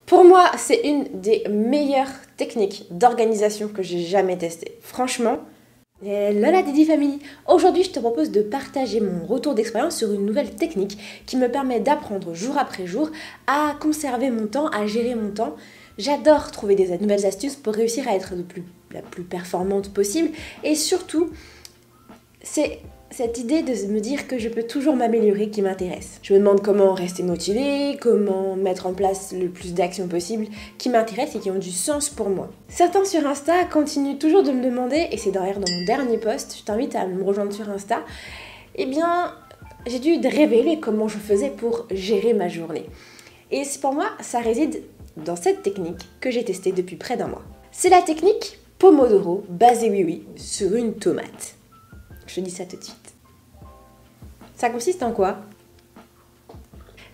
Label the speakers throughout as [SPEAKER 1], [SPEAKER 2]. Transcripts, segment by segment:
[SPEAKER 1] Pour moi, c'est une des meilleures techniques d'organisation que j'ai jamais testées. Franchement, Lola Didi Family. Aujourd'hui, je te propose de partager mon retour d'expérience sur une nouvelle technique qui me permet d'apprendre jour après jour à conserver mon temps, à gérer mon temps. J'adore trouver des nouvelles astuces pour réussir à être la plus performante possible et surtout, c'est cette idée de me dire que je peux toujours m'améliorer qui m'intéresse. Je me demande comment rester motivée, comment mettre en place le plus d'actions possibles qui m'intéressent et qui ont du sens pour moi. Certains sur Insta continuent toujours de me demander, et c'est d'ailleurs dans mon dernier post, je t'invite à me rejoindre sur Insta, eh bien, j'ai dû révéler comment je faisais pour gérer ma journée. Et pour moi, ça réside dans cette technique que j'ai testée depuis près d'un mois. C'est la technique Pomodoro, basée oui sur une tomate. Je te dis ça tout de suite. Ça consiste en quoi?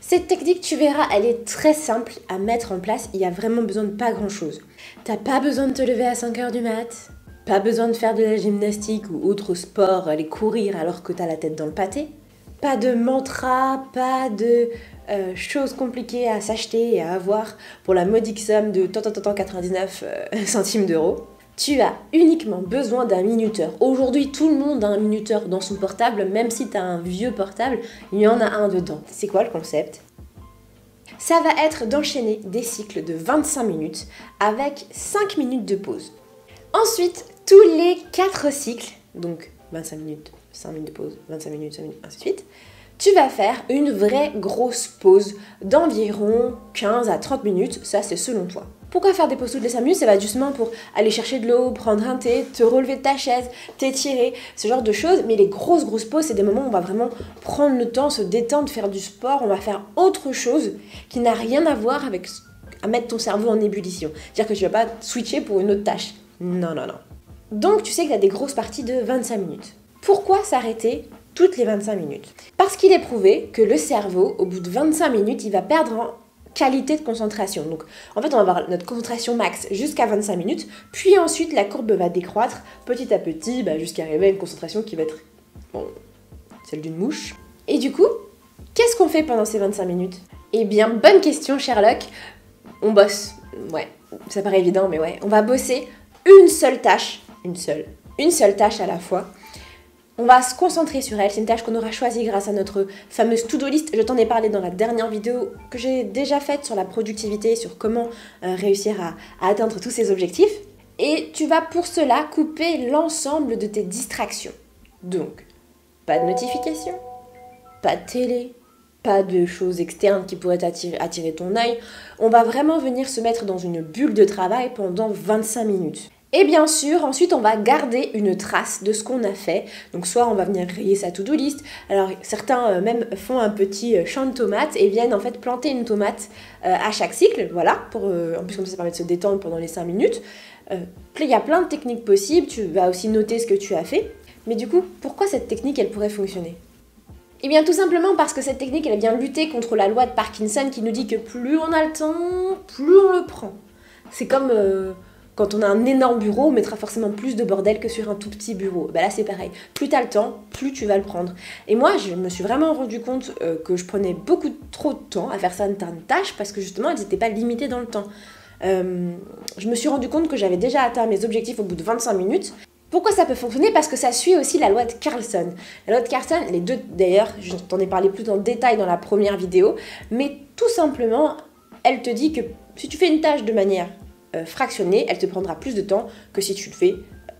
[SPEAKER 1] Cette technique, tu verras, elle est très simple à mettre en place. Il y a vraiment besoin de pas grand chose. T'as pas besoin de te lever à 5h du mat. Pas besoin de faire de la gymnastique ou autre sport, aller courir alors que t'as la tête dans le pâté. Pas de mantra, pas de choses compliquées à s'acheter et à avoir pour la modique somme de 99 centimes d'euros. Tu as uniquement besoin d'un minuteur. Aujourd'hui, tout le monde a un minuteur dans son portable, même si tu as un vieux portable, il y en a un dedans. C'est quoi le concept? Ça va être d'enchaîner des cycles de 25 minutes avec 5 minutes de pause. Ensuite, tous les 4 cycles, donc 25 minutes, 5 minutes de pause, 25 minutes, 5 minutes, ainsi de suite, tu vas faire une vraie grosse pause d'environ 15 à 30 minutes, ça c'est selon toi. Pourquoi faire des pauses toutes les 5 minutes? Ça va justement pour aller chercher de l'eau, prendre un thé, te relever de ta chaise, t'étirer, ce genre de choses. Mais les grosses pauses, c'est des moments où on va vraiment prendre le temps, se détendre, faire du sport, on va faire autre chose qui n'a rien à voir avec à mettre ton cerveau en ébullition. C'est-à-dire que tu vas pas switcher pour une autre tâche. Non. Donc tu sais qu'il y a des grosses parties de 25 minutes. Pourquoi s'arrêter toutes les 25 minutes? Parce qu'il est prouvé que le cerveau, au bout de 25 minutes, il va perdre en qualité de concentration. Donc en fait on va avoir notre concentration max jusqu'à 25 minutes, puis ensuite la courbe va décroître petit à petit jusqu'à arriver à une concentration qui va être celle d'une mouche. Et du coup, qu'est-ce qu'on fait pendant ces 25 minutes? Eh bien, bonne question Sherlock, on bosse. Ouais, ça paraît évident mais ouais, on va bosser une seule tâche à la fois. On va se concentrer sur elle, c'est une tâche qu'on aura choisie grâce à notre fameuse to-do list. Je t'en ai parlé dans la dernière vidéo que j'ai déjà faite sur la productivité, sur comment réussir à atteindre tous ces objectifs. Et tu vas pour cela couper l'ensemble de tes distractions. Donc, pas de notifications, pas de télé, pas de choses externes qui pourraient attirer ton œil. On va vraiment venir se mettre dans une bulle de travail pendant 25 minutes. Et bien sûr, ensuite, on va garder une trace de ce qu'on a fait. Donc, soit on va venir rayer sa to-do list. Alors, certains même font un petit champ de tomates et viennent en fait planter une tomate à chaque cycle. Voilà, en plus comme ça permet de se détendre pendant les 5 minutes. Il y a plein de techniques possibles. Tu vas aussi noter ce que tu as fait. Mais du coup, pourquoi cette technique, elle pourrait fonctionner? Eh bien, tout simplement parce que cette technique, elle vient lutter contre la loi de Parkinson qui nous dit que plus on a le temps, plus on le prend. C'est comme... quand on a un énorme bureau, on mettra forcément plus de bordel que sur un tout petit bureau. Là, c'est pareil. Plus tu as le temps, plus tu vas le prendre. Et moi, je me suis vraiment rendu compte que je prenais beaucoup trop de temps à faire certaines tâches parce que justement, elles n'étaient pas limitées dans le temps. Je me suis rendu compte que j'avais déjà atteint mes objectifs au bout de 25 minutes. Pourquoi ça peut fonctionner? Parce que ça suit aussi la loi de Carlson. La loi de Carlson, les deux d'ailleurs, je t'en ai parlé plus en détail dans la première vidéo, mais tout simplement, elle te dit que si tu fais une tâche de manière fractionnée, elle te prendra plus de temps que si tu le fais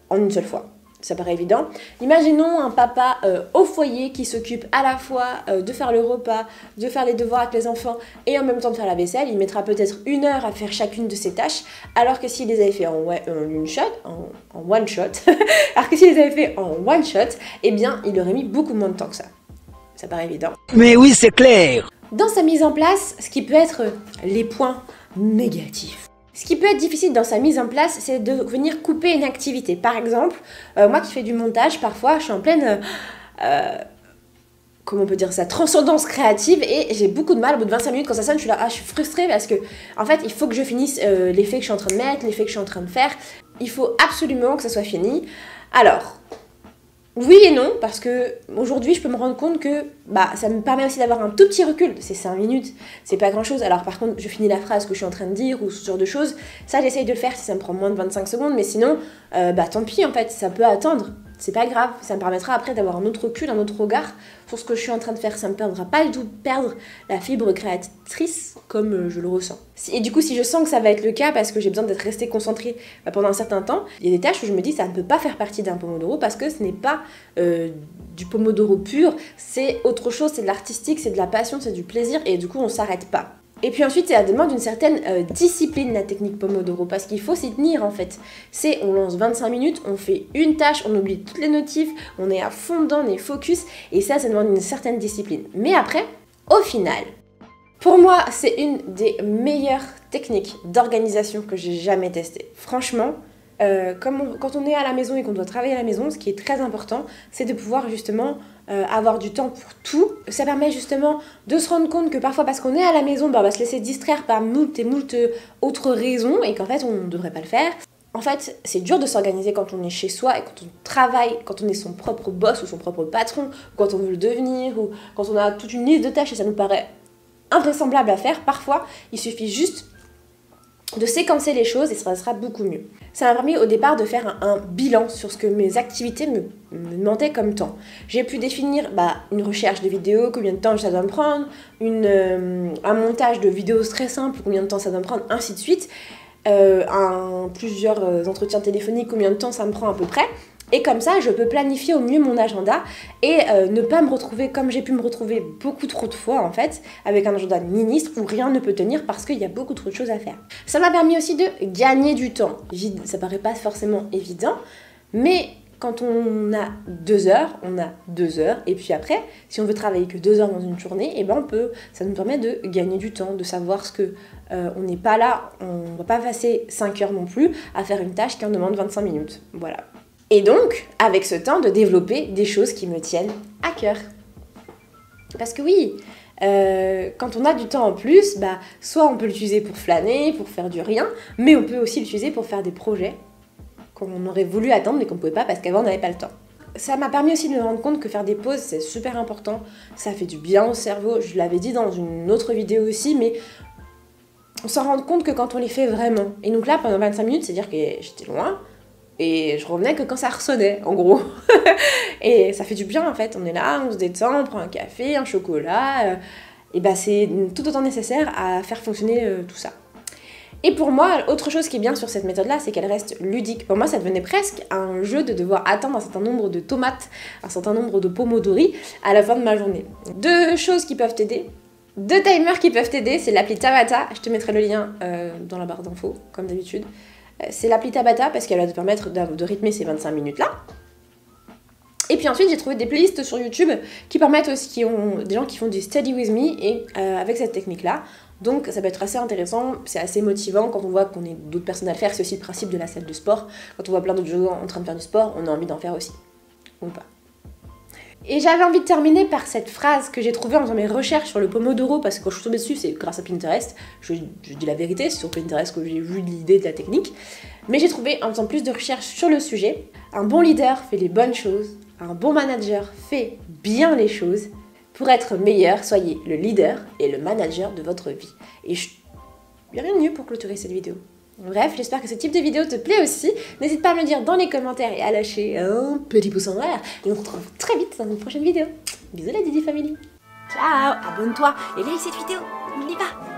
[SPEAKER 1] en une seule fois. Ça paraît évident. Imaginons un papa au foyer qui s'occupe à la fois de faire le repas, de faire les devoirs avec les enfants et en même temps de faire la vaisselle. Il mettra peut-être 1 heure à faire chacune de ces tâches, alors que s'il les avait fait en one shot, eh bien, il aurait mis beaucoup moins de temps que ça. Ça paraît évident.
[SPEAKER 2] Mais oui, c'est clair.
[SPEAKER 1] Dans sa mise en place, ce qui peut être les points négatifs. Ce qui peut être difficile dans sa mise en place, c'est de venir couper une activité. Par exemple, moi qui fais du montage, parfois je suis en pleine, comment on peut dire ça, transcendance créative et j'ai beaucoup de mal au bout de 25 minutes quand ça sonne, je suis là, je suis frustrée parce que en fait il faut que je finisse l'effet que je suis en train de mettre, l'effet que je suis en train de faire. Il faut absolument que ça soit fini. Alors, Oui et non, parce que aujourd'hui je peux me rendre compte que ça me permet aussi d'avoir un tout petit recul. C'est 5 minutes, c'est pas grand chose. Alors par contre, je finis la phrase que je suis en train de dire ou ce genre de choses. Ça, j'essaye de le faire si ça me prend moins de 25 secondes, mais sinon, tant pis en fait, ça peut attendre. C'est pas grave, ça me permettra après d'avoir un autre recul, un autre regard sur ce que je suis en train de faire. Ça me perdra pas du tout perdre la fibre créatrice comme je le ressens. Et du coup, si je sens que ça va être le cas parce que j'ai besoin d'être restée concentrée pendant un certain temps, il y a des tâches où je me dis ça ne peut pas faire partie d'un Pomodoro parce que ce n'est pas du Pomodoro pur, c'est autre chose, c'est de l'artistique, c'est de la passion, c'est du plaisir et du coup on s'arrête pas. Et puis ensuite, ça demande une certaine discipline, la technique Pomodoro, parce qu'il faut s'y tenir en fait. On lance 25 minutes, on fait une tâche, on oublie toutes les notifs, on est à fond dedans, on est focus, et ça demande une certaine discipline. Mais après, au final, pour moi, c'est une des meilleures techniques d'organisation que j'ai jamais testées. Franchement, quand on est à la maison et qu'on doit travailler à la maison, ce qui est très important, c'est de pouvoir justement avoir du temps pour tout. Ça permet justement de se rendre compte que parfois, parce qu'on est à la maison, on va se laisser distraire par moult et moult autres raisons et qu'en fait, on ne devrait pas le faire. En fait, c'est dur de s'organiser quand on est chez soi et quand on travaille, quand on est son propre boss ou son propre patron, quand on veut le devenir, ou quand on a toute une liste de tâches et ça nous paraît invraisemblable à faire. Parfois, il suffit juste de séquencer les choses et ça sera beaucoup mieux. Ça m'a permis au départ de faire un bilan sur ce que mes activités me demandaient comme temps. J'ai pu définir une recherche de vidéos, combien de temps ça doit me prendre, un montage de vidéos très simple, combien de temps ça doit me prendre, ainsi de suite, plusieurs entretiens téléphoniques, combien de temps ça me prend à peu près. Et comme ça, je peux planifier au mieux mon agenda et ne pas me retrouver comme j'ai pu me retrouver beaucoup trop de fois en fait, avec un agenda ministre où rien ne peut tenir parce qu'il y a beaucoup trop de choses à faire. Ça m'a permis aussi de gagner du temps. Ça paraît pas forcément évident, mais quand on a 2 heures, on a 2 heures. Et puis après, si on veut travailler que 2 heures dans une journée, ça nous permet de gagner du temps, de savoir ce que on n'est pas là, on va pas passer 5 heures non plus à faire une tâche qui en demande 25 minutes. Voilà. Et donc, avec ce temps, de développer des choses qui me tiennent à cœur. Parce que oui, quand on a du temps en plus, soit on peut l'utiliser pour flâner, pour faire du rien, mais on peut aussi l'utiliser pour faire des projets qu'on aurait voulu attendre mais qu'on ne pouvait pas parce qu'avant on n'avait pas le temps. Ça m'a permis aussi de me rendre compte que faire des pauses, c'est super important. Ça fait du bien au cerveau. Je l'avais dit dans une autre vidéo aussi, mais on s'en rend compte que quand on les fait vraiment. Et donc là, pendant 25 minutes, c'est-à-dire que j'étais loin, et je revenais que quand ça ressonnait, en gros. Et ça fait du bien, en fait. On est là, on se détend, on prend un café, un chocolat. Et c'est tout autant nécessaire à faire fonctionner tout ça. Et pour moi, autre chose qui est bien sur cette méthode-là, c'est qu'elle reste ludique. Pour moi, ça devenait presque un jeu de devoir attendre un certain nombre de tomates, un certain nombre de pomodori à la fin de ma journée. 2 choses qui peuvent t'aider. 2 timers qui peuvent t'aider, c'est l'appli Tabata. Je te mettrai le lien dans la barre d'infos, comme d'habitude. C'est l'appli Tabata parce qu'elle va te permettre de rythmer ces 25 minutes-là. Et puis ensuite, j'ai trouvé des playlists sur YouTube qui permettent aussi, des gens qui font du Study With Me et avec cette technique-là. Donc ça peut être assez intéressant, c'est assez motivant quand on voit qu'on est d'autres personnes à le faire. C'est aussi le principe de la salle de sport. Quand on voit plein d'autres gens en train de faire du sport, on a envie d'en faire aussi. Ou pas. Et j'avais envie de terminer par cette phrase que j'ai trouvée en faisant mes recherches sur le Pomodoro, parce que quand je suis tombée dessus, c'est grâce à Pinterest. Je dis la vérité, c'est sur Pinterest que j'ai vu l'idée de la technique. Mais j'ai trouvé, en faisant plus de recherches sur le sujet, un bon leader fait les bonnes choses, un bon manager fait bien les choses. Pour être meilleur, soyez le leader et le manager de votre vie. Et il n'y a rien de mieux pour clôturer cette vidéo. Bref, j'espère que ce type de vidéo te plaît aussi. N'hésite pas à me le dire dans les commentaires et à lâcher un petit pouce en l'air. Et on se retrouve très vite dans une prochaine vidéo. Bisous la Didi Family. Ciao, abonne-toi et like cette vidéo. N'oublie pas.